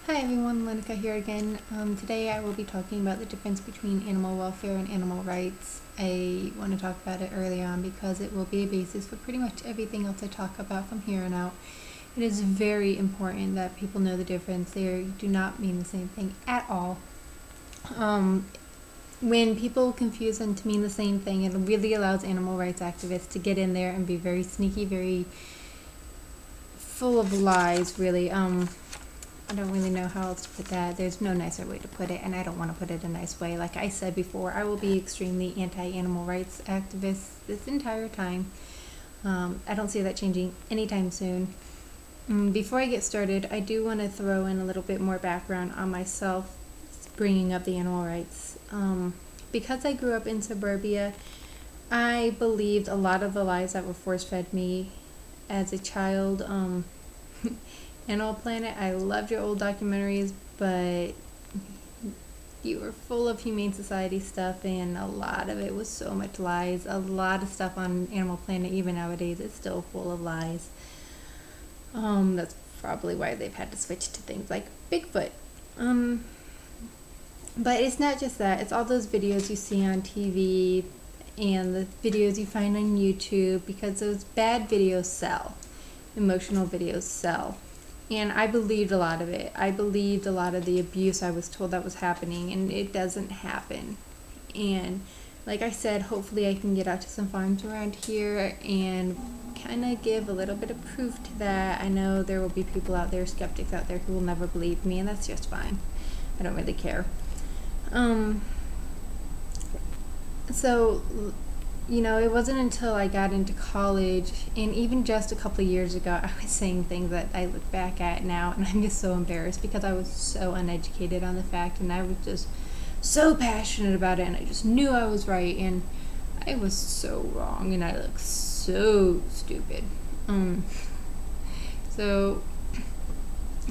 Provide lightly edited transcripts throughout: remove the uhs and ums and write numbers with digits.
Hi everyone, Lenica here again. Today I will be talking about the difference between animal welfare and animal rights. I want to talk about it early on because it will be a basis for pretty much everything else I talk about from here on out. It is very important that people know the difference. They do not mean the same thing at all. When people confuse them to mean the same thing, it really allows animal rights activists to get in there and be very sneaky, very full of lies, really. I don't really know how else to put that. There's no nicer way to put it, and I don't want to put it a nice way. Like I said before, I will be extremely anti-animal rights activist this entire time. I don't see that changing anytime soon. Before I get started, I do want to throw in a little bit more background on myself bringing up the animal rights. Because I grew up in suburbia, I believed a lot of the lies that were force-fed me as a child. Animal Planet, I loved your old documentaries, but you were full of Humane Society stuff, and a lot of it was so much lies. A lot of stuff on Animal Planet, even nowadays, is still full of lies. That's probably why they've had to switch to things like Bigfoot. But it's not just that, it's all those videos you see on TV and the videos you find on YouTube, because those bad videos sell. Emotional videos sell. And I believed a lot of it. I believed a lot of the abuse I was told that was happening, and it doesn't happen. And like I said, hopefully I can get out to some farms around here and kind of give a little bit of proof to that. I know there will be people out there, skeptics out there, who will never believe me, and that's just fine. I don't really care. It wasn't until I got into college, and even just a couple of years ago, I was saying things that I look back at now, and I'm just so embarrassed because I was so uneducated on the fact, and I was just so passionate about it, and I just knew I was right, and I was so wrong, and I look so stupid. So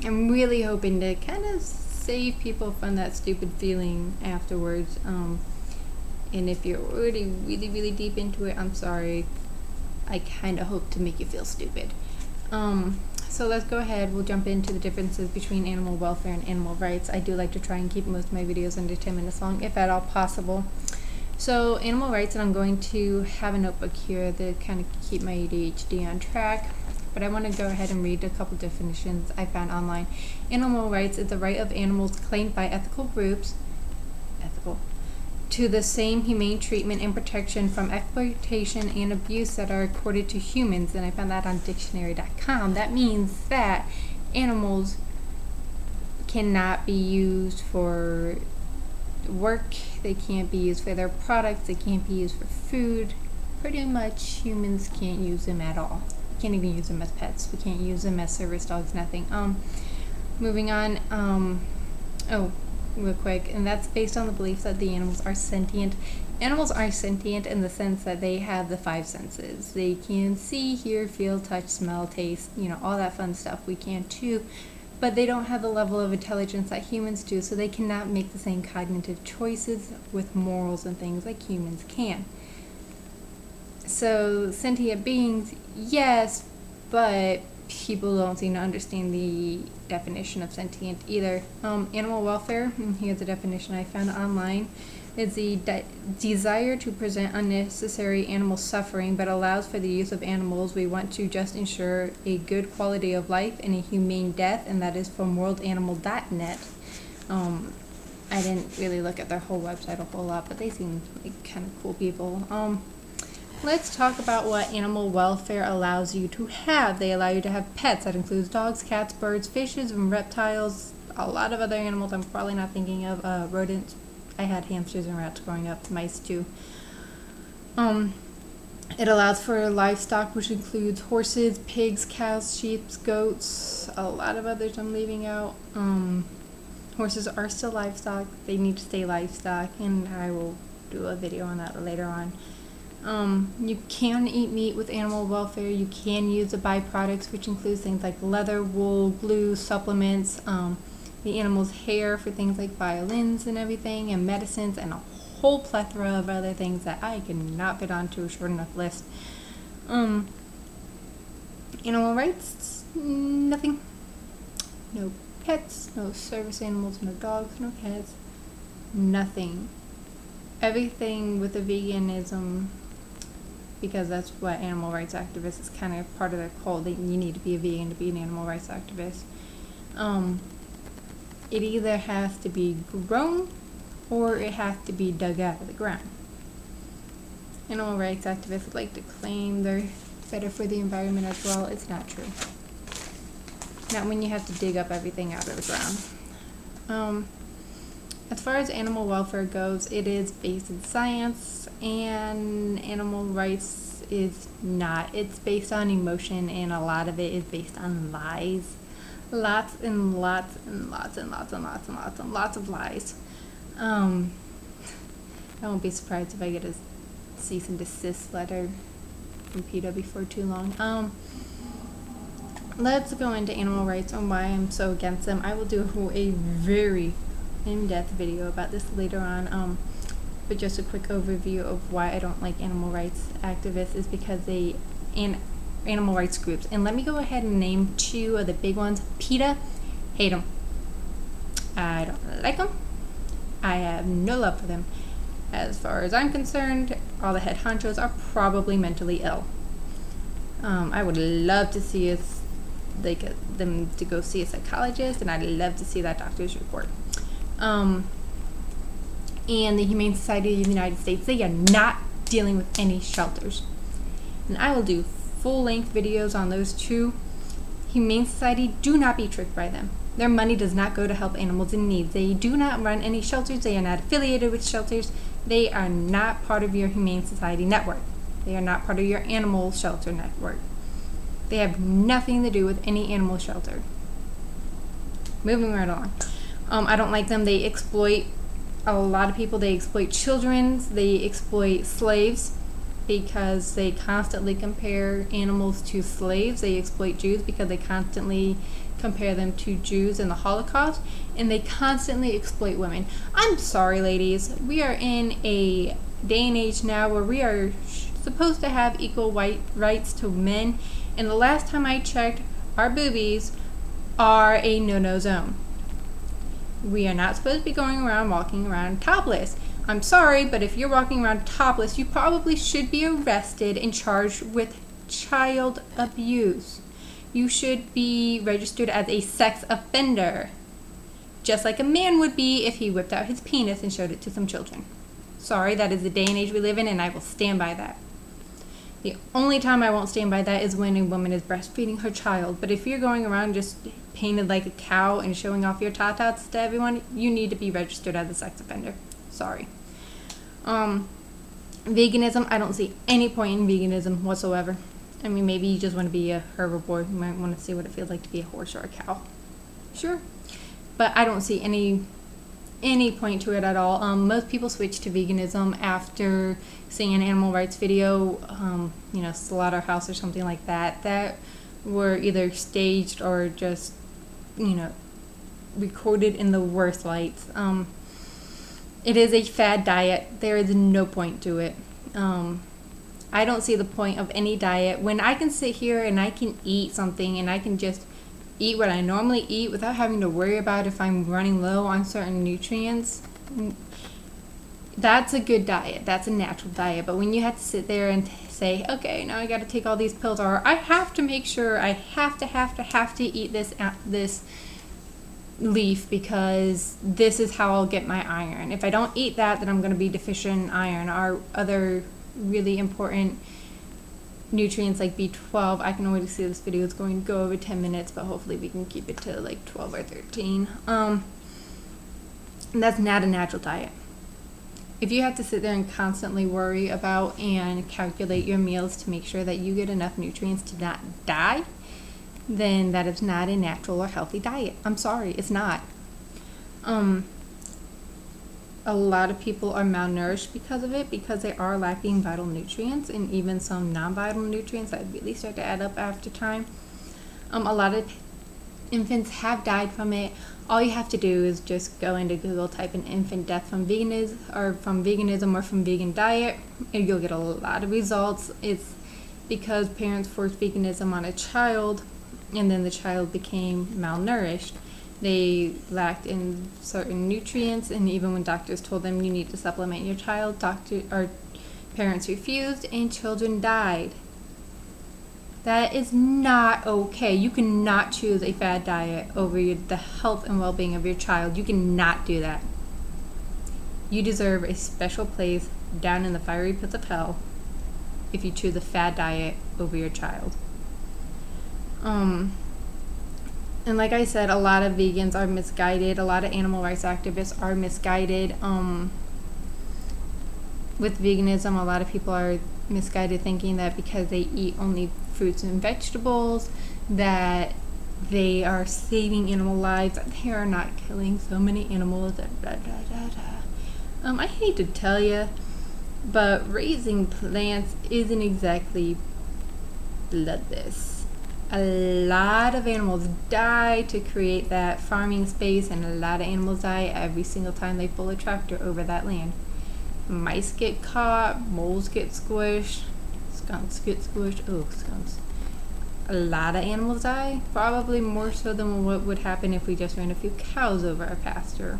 I'm really hoping to kind of save people from that stupid feeling afterwards. And if you're already really, really deep into it, I'm sorry. I kind of hope to make you feel stupid. So let's go ahead. We'll jump into the differences between animal welfare and animal rights. I do like to try and keep most of my videos under 10 minutes long, if at all possible. So animal rights, and I'm going to have a notebook here to kind of keep my ADHD on track. But I want to go ahead and read a couple definitions I found online. Animal rights is the right of animals claimed by ethical groups, to the same humane treatment and protection from exploitation and abuse that are accorded to humans. And I found that on dictionary.com. That means that animals cannot be used for work, they can't be used for their products, they can't be used for food. Pretty much humans can't use them at all. We can't even use them as pets. We can't use them as service dogs, nothing. Moving on, real quick, and that's based on the belief that the animals are sentient. Animals are sentient in the sense that they have the 5 senses. They can see, hear, feel, touch, smell, taste, all that fun stuff. We can too, but they don't have the level of intelligence that humans do, so they cannot make the same cognitive choices with morals and things like humans can. So sentient beings, yes, but people don't seem to understand the definition of sentient either. Animal welfare, here's a definition I found online, is the desire to prevent unnecessary animal suffering, but allows for the use of animals. We want to just ensure a good quality of life and a humane death, and that is from worldanimal.net. I didn't really look at their whole website a whole lot, but they seem like kind of cool people. Let's talk about what animal welfare allows you to have. They allow you to have pets. That includes dogs, cats, birds, fishes, and reptiles. A lot of other animals I'm probably not thinking of. Rodents. I had hamsters and rats growing up. Mice too. It allows for livestock, which includes horses, pigs, cows, sheep, goats. A lot of others I'm leaving out. Horses are still livestock. They need to stay livestock, and I will do a video on that later on. You can eat meat with animal welfare. You can use the byproducts, which includes things like leather, wool, glue, supplements, the animal's hair for things like violins and everything, and medicines, and a whole plethora of other things that I cannot fit onto a short enough list. Animal rights? Nothing. Nope. pets, no service animals, no dogs, no cats, nothing. Everything with the veganism, because that's what animal rights activists is kind of part of their cult, that you need to be a vegan to be an animal rights activist. It either has to be grown or it has to be dug out of the ground. Animal rights activists would like to claim they're better for the environment as well. It's not true. Not when you have to dig up everything out of the ground. As far as animal welfare goes, it is based in science, and animal rights is not. It's based on emotion, and a lot of it is based on lies. Lots and lots and lots and lots and lots and lots and lots of lies. I won't be surprised if I get a cease and desist letter from PETA before too long. Let's go into animal rights and why I'm so against them. I will do a very in-depth video about this later on, but just a quick overview of why I don't like animal rights activists is because animal rights groups, and let me go ahead and name two of the big ones. PETA, hate them. I don't like them. I have no love for them. As far as I'm concerned, all the head honchos are probably mentally ill. I would love to see them to go see a psychologist, and I'd love to see that doctor's report. And the Humane Society of the United States, they are not dealing with any shelters. And I will do full-length videos on those two. Humane Society, do not be tricked by them. Their money does not go to help animals in need. They do not run any shelters. They are not affiliated with shelters. They are not part of your Humane Society network. They are not part of your animal shelter network. They have nothing to do with any animal shelter. Moving right along. I don't like them. They exploit a lot of people. They exploit children. They exploit slaves because they constantly compare animals to slaves. They exploit Jews because they constantly compare them to Jews in the Holocaust, and they constantly exploit women. I'm sorry, ladies. We are in a day and age now where we are supposed to have equal rights to men, and the last time I checked, our boobies are a no-no zone. We are not supposed to be walking around topless. I'm sorry, but if you're walking around topless, you probably should be arrested and charged with child abuse. You should be registered as a sex offender, just like a man would be if he whipped out his penis and showed it to some children. Sorry, that is the day and age we live in, and I will stand by that. The only time I won't stand by that is when a woman is breastfeeding her child. But if you're going around just painted like a cow and showing off your tatas to everyone, you need to be registered as a sex offender. Sorry. Veganism, I don't see any point in veganism whatsoever. I mean, maybe you just want to be a herbivore. You might want to see what it feels like to be a horse or a cow. Sure. But I don't see any point to it at all. Most people switch to veganism after seeing an animal rights video, Slaughterhouse or something like that, that were either staged or just, recorded in the worst lights. It is a fad diet. There is no point to it. I don't see the point of any diet when I can sit here and I can eat something and I can just eat what I normally eat without having to worry about if I'm running low on certain nutrients. That's a good diet. That's a natural diet. But when you have to sit there and say, okay, now I got to take all these pills, or I have to make sure I have to eat this leaf because this is how I'll get my iron. If I don't eat that, then I'm going to be deficient in iron or other really important nutrients like B12. I can already see this video is going to go over 10 minutes, but hopefully we can keep it to like 12 or 13. And that's not a natural diet. If you have to sit there and constantly worry about and calculate your meals to make sure that you get enough nutrients to not die, then that is not a natural or healthy diet. I'm sorry, it's not. A lot of people are malnourished because of it, because they are lacking vital nutrients and even some non-vital nutrients that really start to add up after time. A lot of infants have died from it. All you have to do is just go into Google, type in infant death from veganism or from vegan diet, and you'll get a lot of results. It's because parents forced veganism on a child, and then the child became malnourished. They lacked in certain nutrients, and even when doctors told them you need to supplement your child, parents refused and children died. That is not okay. You cannot choose a fad diet over the health and well-being of your child. You cannot do that. You deserve a special place down in the fiery pits of hell if you choose a fad diet over your child. And like I said, a lot of vegans are misguided. A lot of animal rights activists are misguided. With veganism, a lot of people are misguided thinking that because they eat only fruits and vegetables, that they are saving animal lives. They are not killing so many animals. I hate to tell you, but raising plants isn't exactly bloodless. A lot of animals die to create that farming space, and a lot of animals die every single time they pull a tractor over that land. Mice get caught, moles get squished, skunks get squished. Oh, skunks. A lot of animals die, probably more so than what would happen if we just ran a few cows over a pasture.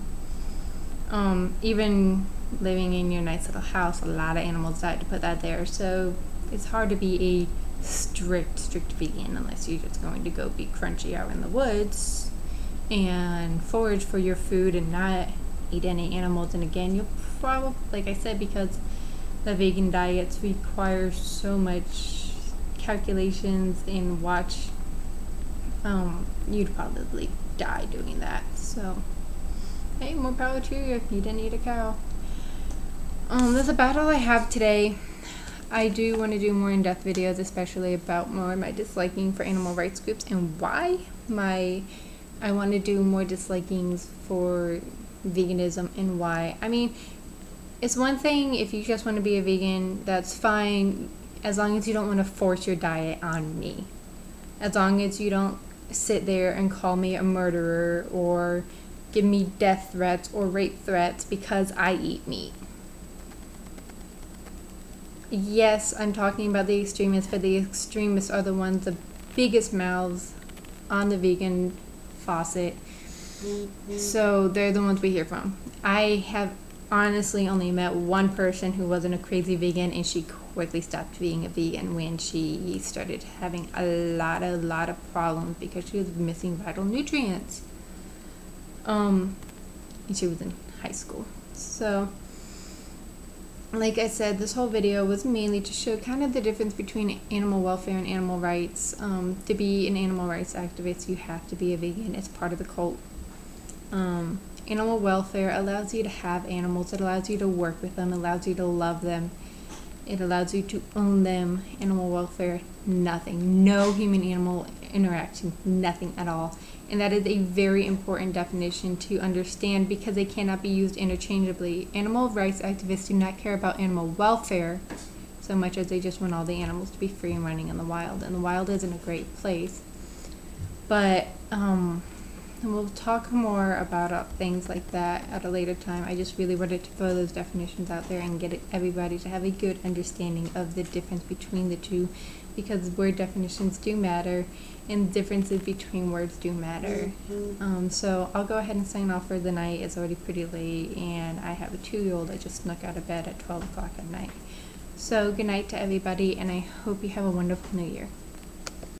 Even living in your nice little house, a lot of animals died to put that there. So it's hard to be a strict vegan unless you're just going to go be crunchy out in the woods and forage for your food and not eat any animals. And again, you'll probably, like I said, because the vegan diets require so much calculations and watch, you'd probably die doing that. So hey, more power to you if you didn't eat a cow. That's about all I have today. I do want to do more in-depth videos, especially about more of my disliking for animal rights groups and why I want to do more dislikings for veganism and why. I mean, it's one thing if you just want to be a vegan, that's fine, as long as you don't want to force your diet on me. As long as you don't sit there and call me a murderer or give me death threats or rape threats because I eat meat. Yes, I'm talking about the extremists, but the extremists are the ones, the biggest mouths on the vegan faucet. So they're the ones we hear from. I have honestly only met one person who wasn't a crazy vegan, and she quickly stopped being a vegan when she started having a lot of problems because she was missing vital nutrients. And she was in high school. So like I said, this whole video was mainly to show kind of the difference between animal welfare and animal rights. To be an animal rights activist, you have to be a vegan. It's part of the cult. Animal welfare allows you to have animals. It allows you to work with them. It allows you to love them. It allows you to own them. Animal welfare, nothing. No human-animal interaction, nothing at all. And that is a very important definition to understand because they cannot be used interchangeably. Animal rights activists do not care about animal welfare so much as they just want all the animals to be free and running in the wild. And the wild isn't a great place. But we'll talk more about things like that at a later time. I just really wanted to throw those definitions out there and get everybody to have a good understanding of the difference between the two, because word definitions do matter and differences between words do matter. So I'll go ahead and sign off for the night. It's already pretty late and I have a 2-year-old that just snuck out of bed at 12 o'clock at night. So good night to everybody, and I hope you have a wonderful new year.